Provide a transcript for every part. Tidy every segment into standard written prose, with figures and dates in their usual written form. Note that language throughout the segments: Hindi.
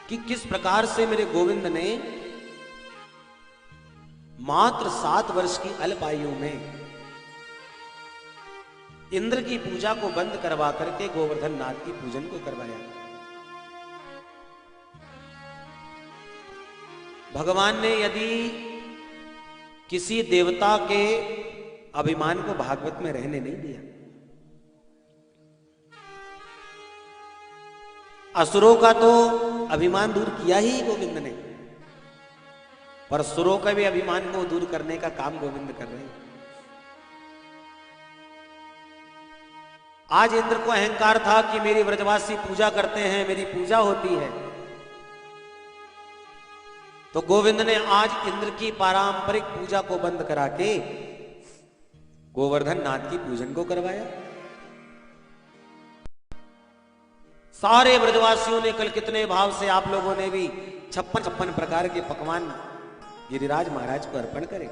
कि किस प्रकार से मेरे गोविंद ने मात्र 7 वर्ष की अल्प आयु में इंद्र की पूजा को बंद करवा करके गोवर्धन नाथ की पूजन को करवाया। भगवान ने यदि किसी देवता के अभिमान को भागवत में रहने नहीं दिया, असुरों का तो अभिमान दूर किया ही गोविंद ने, पर सुरों का भी अभिमान को दूर करने का काम गोविंद कर रहे हैं। आज इंद्र को अहंकार था कि मेरी व्रजवासी पूजा करते हैं, मेरी पूजा होती है, तो गोविंद ने आज इंद्र की पारंपरिक पूजा को बंद करा के गोवर्धन नाथ की पूजन को करवाया। सारे ब्रजवासियों ने कल कितने भाव से आप लोगों ने भी 56 प्रकार के पकवान गिरिराज महाराज को अर्पण करे।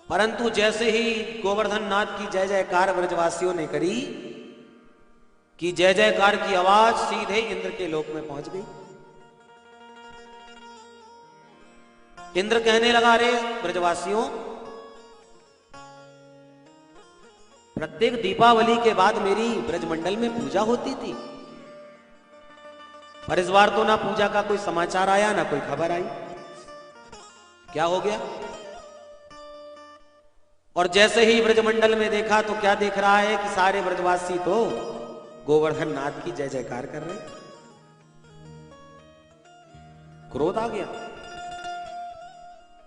परंतु जैसे ही गोवर्धन नाथ की जय जयकार ब्रजवासियों ने करी कि जय जयकार की आवाज सीधे इंद्र के लोक में पहुंच गई। इंद्र कहने लगा, रे ब्रजवासियों, प्रत्येक दीपावली के बाद मेरी ब्रजमंडल में पूजा होती थी, पर इस बार तो ना पूजा का कोई समाचार आया, ना कोई खबर आई। क्या हो गया? और जैसे ही ब्रजमंडल में देखा तो क्या देख रहा है कि सारे ब्रजवासी तो गोवर्धन नाथ की जय जयकार कर रहे। क्रोध आ गया।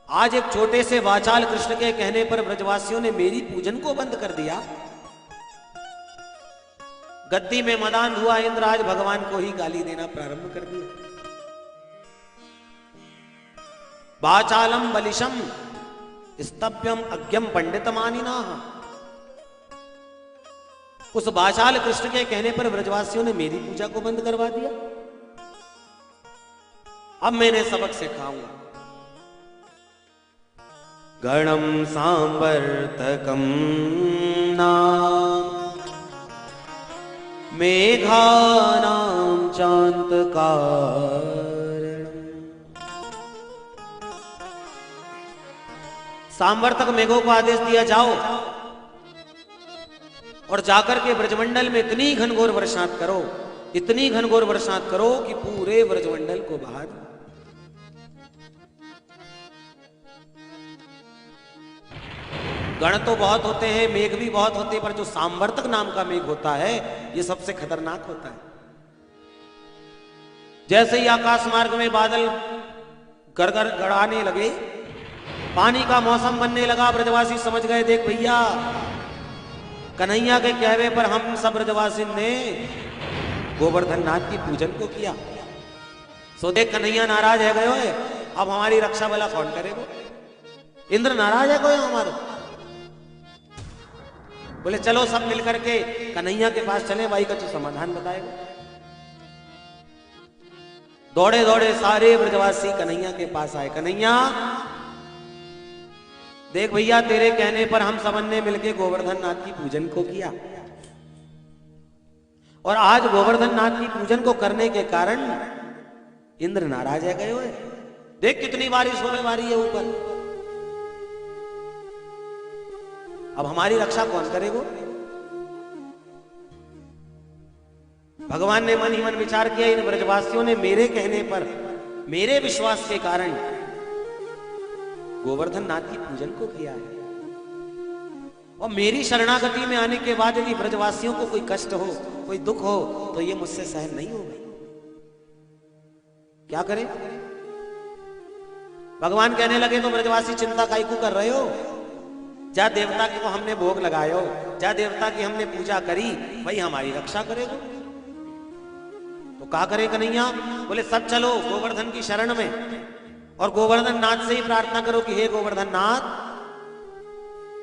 आज एक छोटे से वाचाल कृष्ण के कहने पर ब्रजवासियों ने मेरी पूजन को बंद कर दिया। गद्दी में मदान हुआ इंद्र आज भगवान को ही गाली देना प्रारंभ कर दिया। वाचालम बलिशम स्तभ्यम अज्ञम पंडित मानिना। उस वाचाल कृष्ण के कहने पर ब्रजवासियों ने मेरी पूजा को बंद करवा दिया। अब मैंने सबक सिखाऊंगा। गणम सांवर्तकम नाम मेघानां चांतकारणम्। सांवर्तक मेघों को आदेश दिया, जाओ और जाकर के ब्रजमंडल में इतनी घनघोर बरसात करो, इतनी घनघोर बरसात करो कि पूरे ब्रजमंडल को बहा दो। गण तो बहुत होते हैं, मेघ भी बहुत होते हैं, पर जो सांवर्तक नाम का मेघ होता है ये सबसे खतरनाक होता है। जैसे ही आकाश मार्ग में बादल गड़गड़ गड़ाने लगे, पानी का मौसम बनने लगा, ब्रजवासी समझ गए, देख भैया कन्हैया के कहवे पर हम सब ब्रजवासी ने गोवर्धन नाथ की पूजन को किया। सो देख कन्हैया नाराज है गयो है, अब हमारी रक्षा वाला कौन करेगा? इंद्र नाराज है गयो हमारे। बोले चलो सब मिलकर के कन्हैया के पास चले, भाई का जो समाधान बताएगा। दौड़े दौड़े सारे ब्रजवासी कन्हैया के पास आए। कन्हैया देख भैया, तेरे कहने पर हम सबन ने मिलकर गोवर्धन नाथ की पूजन को किया, और आज गोवर्धन नाथ की पूजन को करने के कारण इंद्र नाराज है गए हुए। देख कितनी बारिश होने वाली है ऊपर, अब हमारी रक्षा कौन करेगा? भगवान ने मन ही मन विचार किया, इन ब्रजवासियों ने मेरे कहने पर, मेरे विश्वास के कारण गोवर्धन नाथ की पूजन को किया है, और मेरी शरणागति में आने के बाद यदि ब्रजवासियों को कोई कष्ट हो, कोई दुख हो, तो ये मुझसे सहन नहीं होगा। क्या करें? भगवान कहने लगे, तो ब्रजवासी चिंता काहे को कर रहे हो? जा देवता को हमने भोग लगायो, जा देवता की हमने पूजा करी, वही हमारी रक्षा करेगा। तो क्या करे कन्हैया? बोले सब चलो गोवर्धन की शरण में, और गोवर्धन नाथ से ही प्रार्थना करो कि हे गोवर्धन नाथ,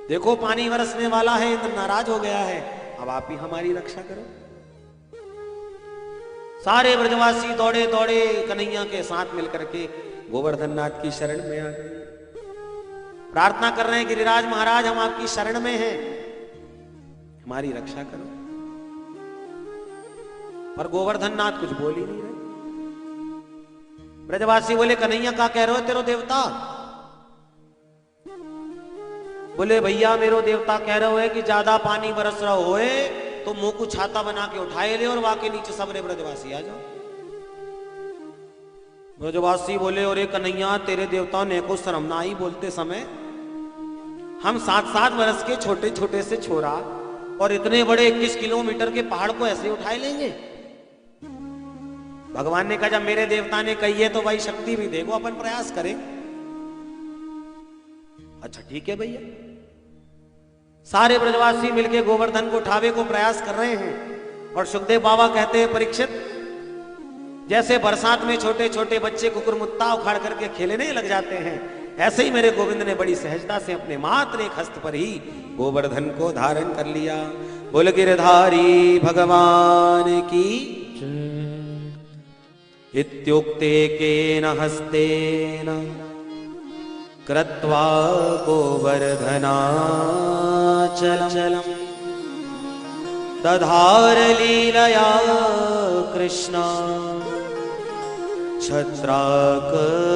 देखो पानी बरसने वाला है, इंद्र नाराज हो गया है, अब आप ही हमारी रक्षा करो। सारे ब्रजवासी दौड़े दौड़े कन्हैया के साथ मिलकर के गोवर्धन नाथ की शरण में आ गए। प्रार्थना कर रहे हैं, गिरिराज महाराज हम आपकी शरण में हैं, हमारी रक्षा करो। पर गोवर्धन नाथ कुछ बोल ही नहीं रहे। ब्रजवासी बोले कन्हैया का कह रहे हो तेरो देवता? बोले भैया मेरो देवता कह रहे हो कि ज्यादा पानी बरस रहा होए तो मुंह को छाता बना के उठाए ले और वहां के नीचे सबरे ब्रजवासी आ जाओ। ब्रजवासी बोले और कन्हैया तेरे देवता ने को शर्म ना आई बोलते समय? हम 7-7 वर्ष के छोटे छोटे से छोरा और इतने बड़े 21 किलोमीटर के पहाड़ को ऐसे उठाए लेंगे? भगवान ने कहा जब मेरे देवता ने कही है तो भाई शक्ति भी देखो, अपन प्रयास करें। अच्छा ठीक है भैया। सारे ब्रजवासी मिलके गोवर्धन को उठावे को प्रयास कर रहे हैं और सुखदेव बाबा कहते हैं परीक्षित, जैसे बरसात में छोटे छोटे बच्चे कुकुरमुत्ता उखाड़ करके खेलने लग जाते हैं, ऐसे ही मेरे गोविंद ने बड़ी सहजता से अपने मात्र एक हस्त पर ही गोवर्धन को धारण कर लिया। बोल गिरधारी भगवान की इत्युक्ते केन हस्तेन कृत्वा गोवर्धनाचलम् दधार लीलया कृष्ण छत्राकमिव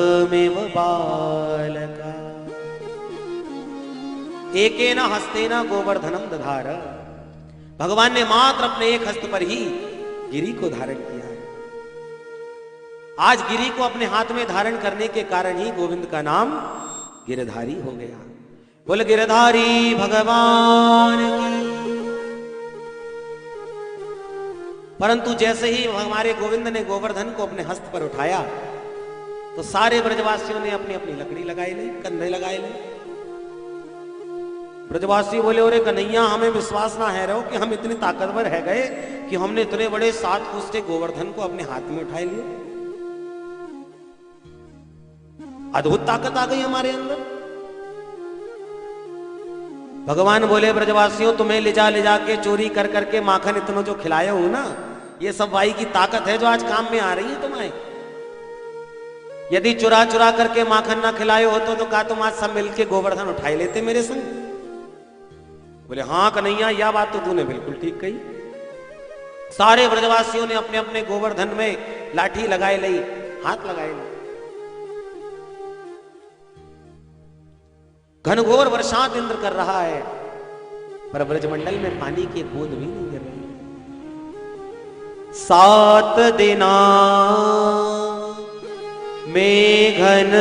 बालका। एकेन हस्तेन गोवर्धनम दधार, भगवान ने मात्र अपने एक हस्त पर ही गिरी को धारण किया है। आज गिरी को अपने हाथ में धारण करने के कारण ही गोविंद का नाम गिरधारी हो गया। बोल गिरधारी भगवान की। परंतु जैसे ही हमारे गोविंद ने गोवर्धन को अपने हस्त पर उठाया तो सारे ब्रजवासियों ने अपनी अपनी लकड़ी लगाई ली, कंधे लगाए ले। ब्रजवासी बोले अरे कन्हैया हमें विश्वास ना है रहो कि हम इतने ताकतवर है गए कि हमने इतने बड़े 7 कोस के गोवर्धन को अपने हाथ में उठाए लिए। अद्भुत ताकत आ गई हमारे अंदर। भगवान बोले ब्रजवासियों तुम्हें ले जा के चोरी कर करके माखन इतना जो खिलाए हो ना, ये सब भाई की ताकत है जो आज काम में आ रही है तुम्हें। यदि चुरा चुरा करके माखन ना खिलाए हो तो कहा तुम आज सब मिलके गोवर्धन उठाए लेते मेरे संग। बोले हाँ कन्हैया यह बात तो तूने बिल्कुल ठीक कही। सारे ब्रजवासियों ने अपने अपने गोवर्धन में लाठी लगाए ली, हाथ लगाए ली। घनघोर वर्षात इंद्र कर रहा है पर ब्रजमंडल में पानी की बूंद भी नहीं गिर रही। 7 दिना में घन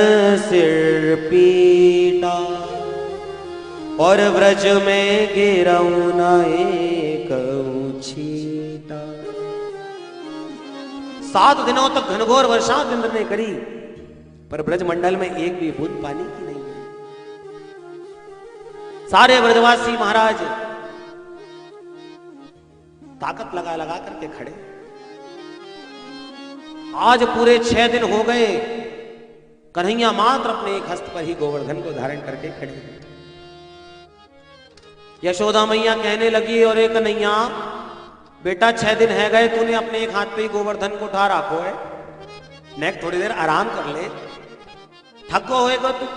सिर पीटा और ब्रज में गिरऊं न एक छीटा। 7 दिनों तक घनघोर वर्षात इंद्र ने करी पर ब्रजमंडल में एक भी बूंद पानी की नहीं। सारे ब्रजवासी महाराज ताकत लगा लगा करके खड़े। आज पूरे 6 दिन हो गए कन्हैया मात्र अपने एक हस्त पर ही गोवर्धन को धारण करके खड़े। यशोदा मैया कहने लगी और कन्हैया बेटा 6 दिन है गए तूने अपने एक हाथ पे ही गोवर्धन को उठा रखो है, नेक थोड़ी देर आराम कर ले, थको होएगा तू।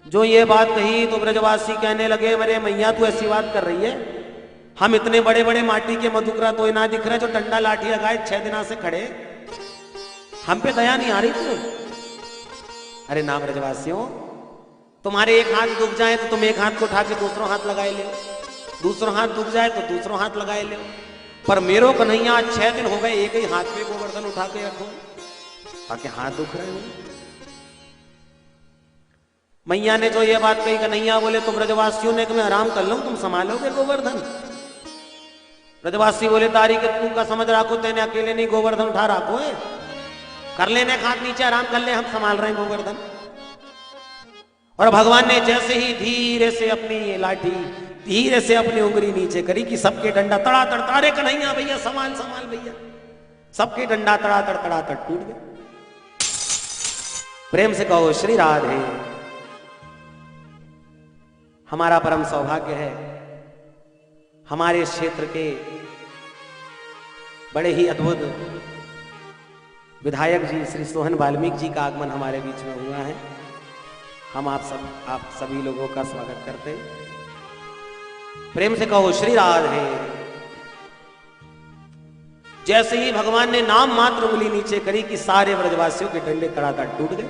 जो ये बात कही तो ब्रजवासी कहने लगे मेरे मैया तू ऐसी बात कर रही है, हम इतने बड़े बड़े माटी के मधुकरा तो ना दिख रहे जो डंडा लाठी लगाए 6 दिना से खड़े, हम पे दया नहीं आ रही तुम्हें? अरे ना ब्रजवासियों, तुम्हारे एक हाथ दुख जाए तो तुम एक हाथ को उठा के दूसरों हाथ लगाए ले, दूसरों हाथ दुख जाए तो दूसरों हाथ लगाए ले, पर मेरो कन्हैया आज 6 दिन हो गए एक ही हाथ में गोवर्धन उठा के रखो, ताकि हाथ दुख रहे हो। मैया ने जो ये बात कही कन्हैया बोले तो ब्रजवासियों ने कि मैं आराम कर लूं, तुम संभालोगे गोवर्धन? ब्रजवासी बोले तारी के तू का समझ रखो, तेने अकेले नहीं गोवर्धन उठा रखो है, कर लेने हाथ नीचे आराम कर ले, हम संभाल रहे हैं गोवर्धन। और भगवान ने जैसे ही धीरे से अपनी लाठी धीरे से अपनी उंगली नीचे करी कि सबके डंडा तड़ातड़, तारे कन्हैया भैया संभाल संभाल भैया, सबके डंडा तड़ातड़ तड़ातड़ टूट गए। प्रेम से कहो श्री राधे। हमारा परम सौभाग्य है हमारे इस क्षेत्र के बड़े ही अद्भुत विधायक जी श्री सोहन वाल्मीकि जी का आगमन हमारे बीच में हुआ है। हम आप सभी लोगों का स्वागत करते हैं। प्रेम से कहो श्री राधे। जैसे ही भगवान ने नाम मात्र उंगली नीचे करी कि सारे ब्रजवासियों के डंडे कड़ाकड़ टूट गए।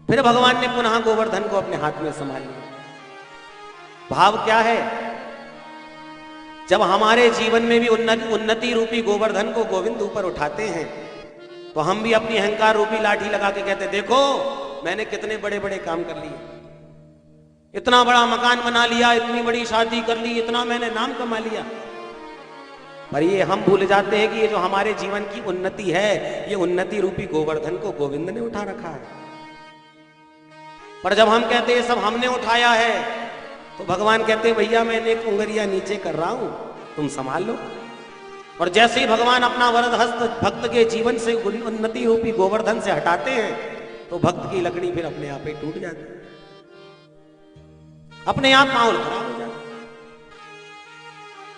फिर भगवान ने पुनः गोवर्धन को अपने हाथ में संभाल लिया। भाव क्या है? जब हमारे जीवन में भी उन्नति रूपी गोवर्धन को गोविंद ऊपर उठाते हैं तो हम भी अपनी अहंकार रूपी लाठी लगा के कहते, देखो मैंने कितने बड़े बड़े काम कर लिए, इतना बड़ा मकान बना लिया, इतनी बड़ी शादी कर ली, इतना मैंने नाम कमा लिया। पर ये हम भूल जाते हैं कि ये जो हमारे जीवन की उन्नति है, ये उन्नति रूपी गोवर्धन को गोविंद ने उठा रखा है। पर जब हम कहते हैं सब हमने उठाया है, तो भगवान कहते हैं भैया मैंने एक उंगलियां नीचे कर रहा हूं, तुम संभाल लो। और जैसे ही भगवान अपना वरद हस्त भक्त के जीवन से उन्नति रूपी गोवर्धन से हटाते हैं तो भक्त की लकड़ी फिर अपने आप ही टूट जाती है, अपने आप माहौल खराब हो जाता।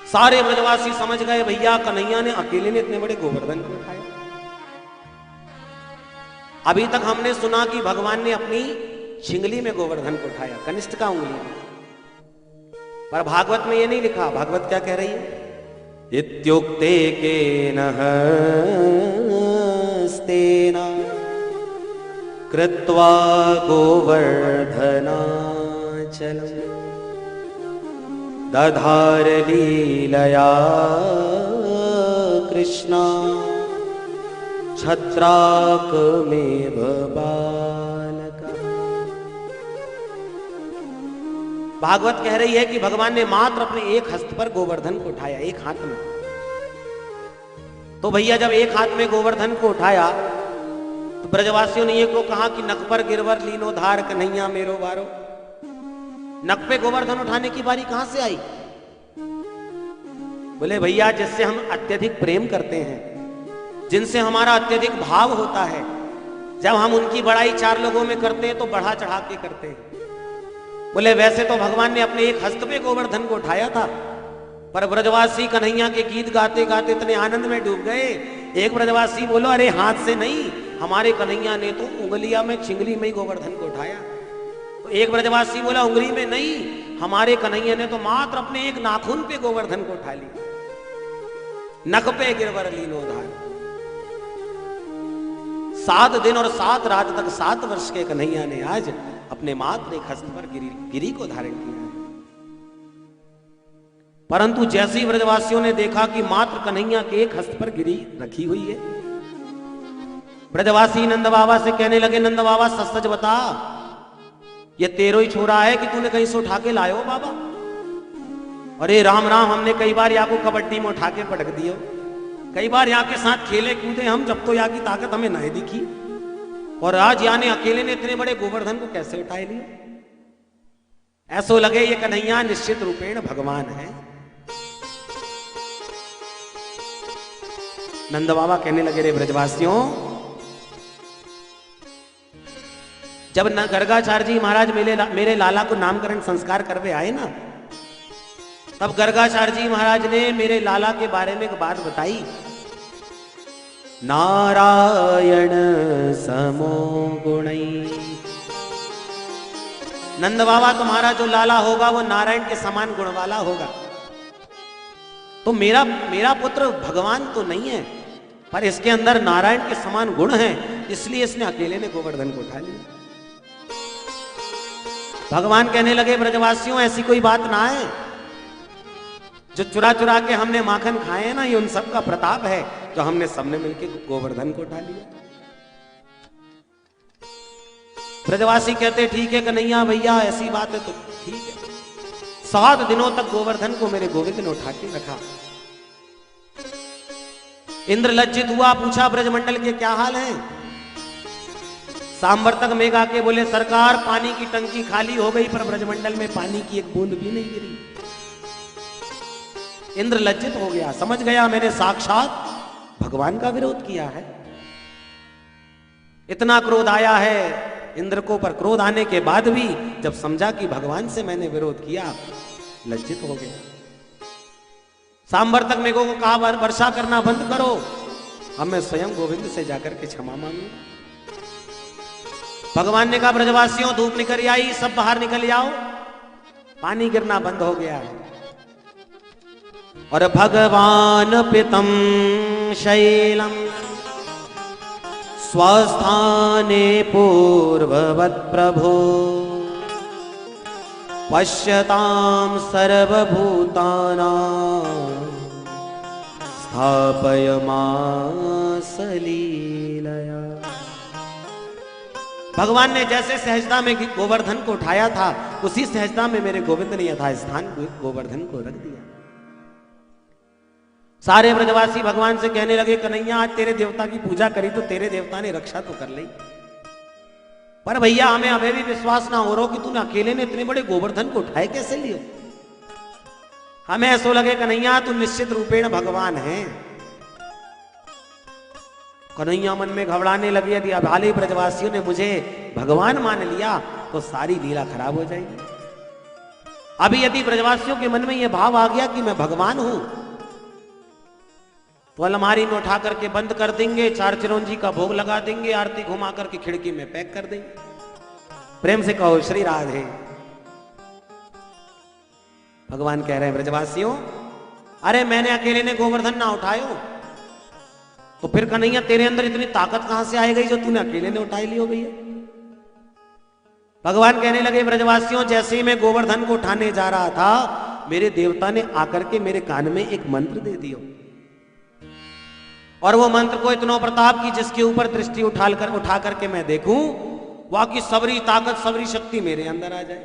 सारे ब्रजवासी समझ गए भैया कन्हैया ने अकेले ने इतने बड़े गोवर्धन को उठाया। अभी तक हमने सुना कि भगवान ने अपनी शिंगली में गोवर्धन को उठाया, कनिष्ठ का उंगली में, पर भागवत में ये नहीं लिखा। भागवत क्या कह रही है? इत्युक्ते केन हस्तेन कृत्वा गोवर्धनाचलम् दधार लीलया कृष्णा छत्राकमेव बालका। भागवत कह रही है कि भगवान ने मात्र अपने एक हस्त पर गोवर्धन को उठाया, एक हाथ में। तो भैया जब एक हाथ में गोवर्धन को उठाया तो ब्रजवासियों ने ये को कहा कि नख पर गिरवर लीनो धार कन्हैया मेरो बारो। नख पे गोवर्धन उठाने की बारी कहां से आई? बोले भैया जिससे हम अत्यधिक प्रेम करते हैं, जिनसे हमारा अत्यधिक भाव होता है, जब हम उनकी बड़ाई चार लोगों में करते हैं तो बढ़ा चढ़ा के करते हैं। बोले वैसे तो भगवान ने अपने एक हस्त पे गोवर्धन को उठाया था, पर ब्रजवासी कन्हैया के गीत गाते गाते इतने आनंद में डूब गए। एक ब्रजवासी बोलो अरे हाथ से नहीं, हमारे कन्हैया ने तो उंगलिया में चिंगली में ही गोवर्धन को उठाया। तो एक ब्रजवासी बोला उंगली में नहीं, हमारे कन्हैया ने तो मात्र अपने एक नाखून पे गोवर्धन को उठा लिया। नख पे गिरवर लीनो धार। 7 दिन और 7 रात तक 7 वर्ष के कन्हैया ने आज अपने मात्र एक हस्त पर गिरी को धारण किया। परंतु जैसे ही ब्रजवासियों ने देखा कि मात्र कन्हैया के एक हस्त पर गिरी रखी हुई है, ब्रजवासी नंद बाबा से कहने लगे, नंद बाबा सच सच बता, ये तेरो ही छोरा है कि तूने कहीं से उठा के लायो बाबा? अरे राम राम, हमने कई बार यहाँ को कबड्डी में उठा के पटक दियो, कई बार यहाँ के साथ खेले कूदे हम, जब तो यहाँ की ताकत हमें नहीं दिखी, और आज यहाँ ने अकेले ने इतने बड़े गोवर्धन को कैसे उठा लिया? ऐसो लगे ये कन्हैया निश्चित रूपेण भगवान है। नंद बाबा कहने लगे, रे ब्रजवासियों, जब न गर्गाचार्य जी महाराज मेरे लाला को नामकरण संस्कार करवे आए ना, तब गर्गाचार्य जी महाराज ने मेरे लाला के बारे में एक बात बताई। नारायण समो गुणै। नंद बाबा तुम्हारा जो लाला होगा वो नारायण के समान गुण वाला होगा। तो मेरा पुत्र भगवान तो नहीं है, पर इसके अंदर नारायण के समान गुण हैं, इसलिए इसने अकेले ने गोवर्धन को उठा लिया। भगवान कहने लगे, ब्रजवासियों ऐसी कोई बात ना है, जो चुरा चुरा के हमने माखन खाए ना, ये उन सब का प्रताप है जो हमने सबने मिलकर गोवर्धन को उठा लिया। ब्रजवासी कहते, ठीक है कन्हैया भैया, ऐसी बात है तो ठीक है। 7 दिनों तक गोवर्धन को मेरे गोविंद ने उठा के रखा। इंद्र लज्जित हुआ, पूछा ब्रजमंडल के क्या हाल है? सांबर तक मेघ आके बोले, सरकार पानी की टंकी खाली हो गई, पर ब्रजमंडल में पानी की एक बूंद भी नहीं गिरी। इंद्र लज्जित हो गया, समझ गया मैंने साक्षात भगवान का विरोध किया है। इतना क्रोध आया है इंद्र को, पर क्रोध आने के बाद भी जब समझा कि भगवान से मैंने विरोध किया, लज्जित हो गया। सांबर तक मेघों को कहा वर्षा करना बंद करो, अब मैं स्वयं गोविंद से जाकर के क्षमा मांगू। भगवान ने कहा, ब्रजवासियों धूप निकल आई, सब बाहर निकल जाओ। पानी गिरना बंद हो गया है। और भगवान पितम शैलम स्वस्थाने पूर्ववत् प्रभो पश्यतां सर्वभूतानां स्थापयमास लीलया। भगवान ने जैसे सहजता में गोवर्धन को उठाया था, उसी सहजता में मेरे गोविंद ने यथास्थान गोवर्धन को रख दिया। सारे ब्रजवासी भगवान से कहने लगे, कन्हैया आज तेरे देवता की पूजा करी तो तेरे देवता ने रक्षा तो कर ली, पर भैया हमें अभी भी विश्वास ना हो रहा कि तूने अकेले ने इतने बड़े गोवर्धन को उठाए कैसे लियो। हमें ऐसा लगे कन्हैया तू निश्चित रूपेण भगवान है। कन्हैया मन में घबराने लगे, यदि अभाले ब्रजवासियों ने मुझे भगवान मान लिया तो सारी लीला खराब हो जाएगी। अभी यदि ब्रजवासियों के मन में यह भाव आ गया कि मैं भगवान हूं तो अलमारी में उठा करके बंद कर देंगे, 4 चिरौंजी का भोग लगा देंगे, आरती घुमा करके खिड़की में पैक कर देंगे। प्रेम से कहो श्री राधे। भगवान कह रहे हैं ब्रजवासियों, अरे मैंने अकेले ने गोवर्धन ना उठायो तो फिर कन्हैया तेरे अंदर इतनी ताकत कहां से आई गई जो तूने अकेले ने उठाई ली हो भैया। भगवान कहने लगे ब्रजवासियों, जैसे ही मैं गोवर्धन को उठाने जा रहा था मेरे देवता ने आकर के मेरे कान में एक मंत्र दे दिया, और वो मंत्र को इतना प्रताप की जिसके ऊपर दृष्टि उठा करके मैं देखूं वहां की सबरी ताकत सबरी शक्ति मेरे अंदर आ जाए।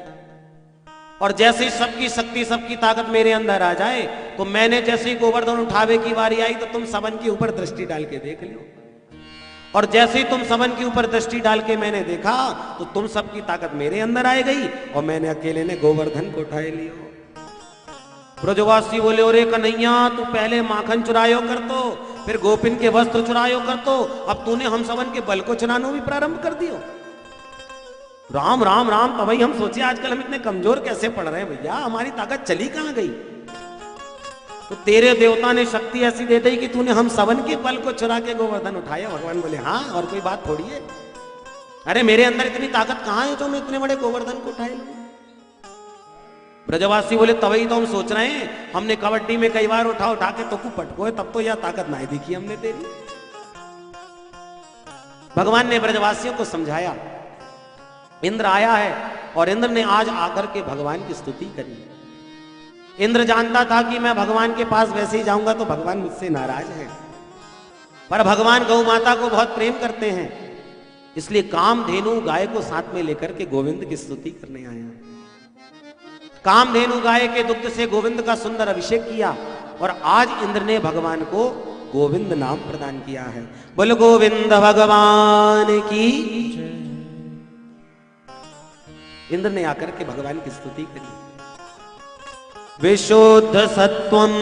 और जैसे ही सबकी शक्ति सबकी ताकत मेरे अंदर आ जाए तो मैंने जैसे ही गोवर्धन उठावे की बारी आई तो तुम सबन के ऊपर दृष्टि डाल के देख लो, और जैसे ही तुम सबन के ऊपर दृष्टि डाल के मैंने देखा तो तुम सबकी ताकत मेरे अंदर आ गई और मैंने अकेले ने गोवर्धन को उठाए लियो। ब्रजवासी बोले, अरे कन्हैया तू पहले माखन चुरायो कर तो, फिर गोपिन के वस्त्र चुरायो कर तो, अब तूने हम सबन के बल को चुराना भी प्रारंभ कर दियो। राम राम राम। तो भाई हम सोचे आजकल हम इतने कमजोर कैसे पड़ रहे हैं भैया, हमारी ताकत चली कहां गई। तो तेरे देवता ने शक्ति ऐसी दे दी कि तूने हम सबन के बल को चुरा के गोवर्धन उठाया। भगवान बोले, हाँ और कोई बात थोड़ी है, अरे मेरे अंदर इतनी ताकत कहां है जो मैं इतने बड़े गोवर्धन को उठाए लूं। ब्रजवासी बोले, तभी तो हम सोच रहे हैं, हमने कबड्डी में कई बार उठा के तो पटको है, तब तो यह ताकत नहीं दिखी हमने तेरी। भगवान ने ब्रजवासियों को समझाया। इंद्र आया है और इंद्र ने आज आकर के भगवान की स्तुति करी। इंद्र जानता था कि मैं भगवान के पास वैसे ही जाऊंगा तो भगवान मुझसे नाराज है, पर भगवान गौ माता को बहुत प्रेम करते हैं, इसलिए कामधेनु गाय को साथ में लेकर के गोविंद की स्तुति करने आया। कामधेनु गाय के दुग्ध से गोविंद का सुंदर अभिषेक किया और आज इंद्र ने भगवान को गोविंद नाम प्रदान किया है। बोल गोविंद भगवान की। इंद्र ने आकर के भगवान की स्तुति करी। विशुद्ध सत्वं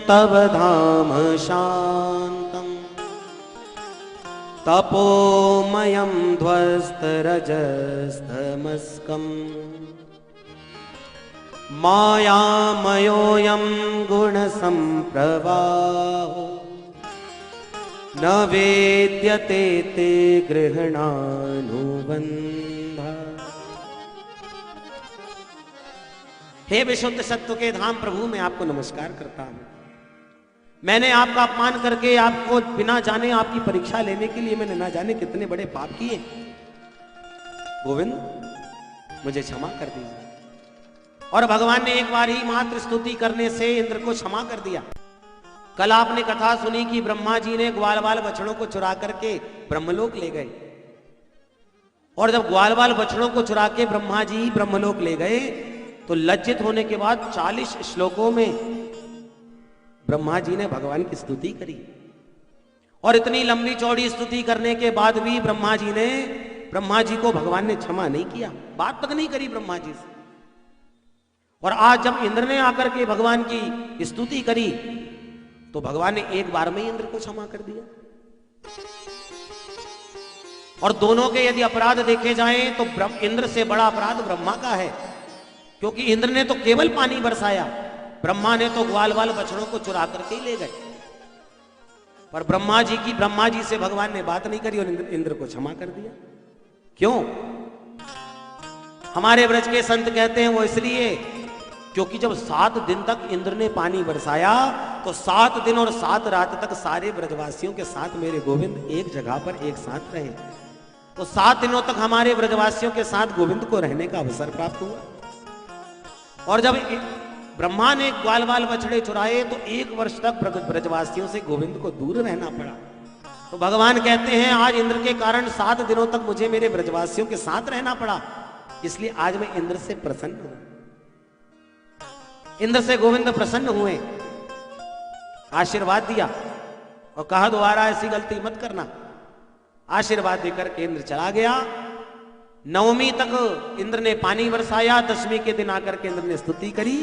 तव धाम शांतम तपोमयं ध्वस्त रजस्तमस्कम मायामयोऽयं गुण संप्रवाहो न वेद्यते ते गृहणानुबंधा। हे विशुद्ध सत्व के धाम प्रभु, मैं आपको नमस्कार करता हूं। मैंने आपका अपमान करके आपको बिना जाने आपकी परीक्षा लेने के लिए मैंने ना जाने कितने बड़े पाप किए। गोविंद मुझे क्षमा कर दीजिए। और भगवान ने एक बार ही मात्र स्तुति करने से इंद्र को क्षमा कर दिया। कल आपने कथा सुनी कि ब्रह्मा जी ने ग्वाल बाल बछड़ों को चुरा करके ब्रह्मलोक ले गए, और जब ग्वाल बाल बछड़ों को चुरा के ब्रह्मा जी ब्रह्मलोक ले गए तो लज्जित होने के बाद 40 श्लोकों में ब्रह्मा जी ने भगवान की स्तुति करी। और इतनी लंबी चौड़ी स्तुति करने के बाद भी ब्रह्मा जी को भगवान ने क्षमा नहीं किया, बात तक नहीं करी ब्रह्मा जी से। और आज जब इंद्र ने आकर के भगवान की स्तुति करी तो भगवान ने एक बार में इंद्र को क्षमा कर दिया। और दोनों के यदि अपराध देखे जाएं तो इंद्र से बड़ा अपराध ब्रह्मा का है, क्योंकि इंद्र ने तो केवल पानी बरसाया, ब्रह्मा ने तो ग्वाल बाल बछड़ों को चुरा करके ही ले गए। पर ब्रह्मा जी से भगवान ने बात नहीं करी और इंद्र को क्षमा कर दिया। क्यों? हमारे ब्रज के संत कहते हैं वो इसलिए क्योंकि जब 7 दिन तक इंद्र ने पानी बरसाया तो 7 दिन और 7 रात तक सारे ब्रजवासियों के साथ मेरे गोविंद एक जगह पर एक साथ रहे। तो 7 दिनों तक हमारे ब्रजवासियों के साथ गोविंद को रहने का अवसर प्राप्त हुआ। और जब ब्रह्मा ने ग्वाल बाल बछड़े चुराए तो 1 वर्ष तक ब्रजवासियों से गोविंद को दूर रहना पड़ा। तो भगवान कहते हैं आज इंद्र के कारण 7 दिनों तक मुझे मेरे ब्रजवासियों के साथ रहना पड़ा, इसलिए आज मैं इंद्र से प्रसन्न हूं। इंद्र से गोविंद प्रसन्न हुए, आशीर्वाद दिया और कहा दोबारा ऐसी गलती मत करना। आशीर्वाद देकर के इंद्र चला गया। 9वीं तक इंद्र ने पानी बरसाया, 10वीं के दिन आकर के इंद्र ने स्तुति करी।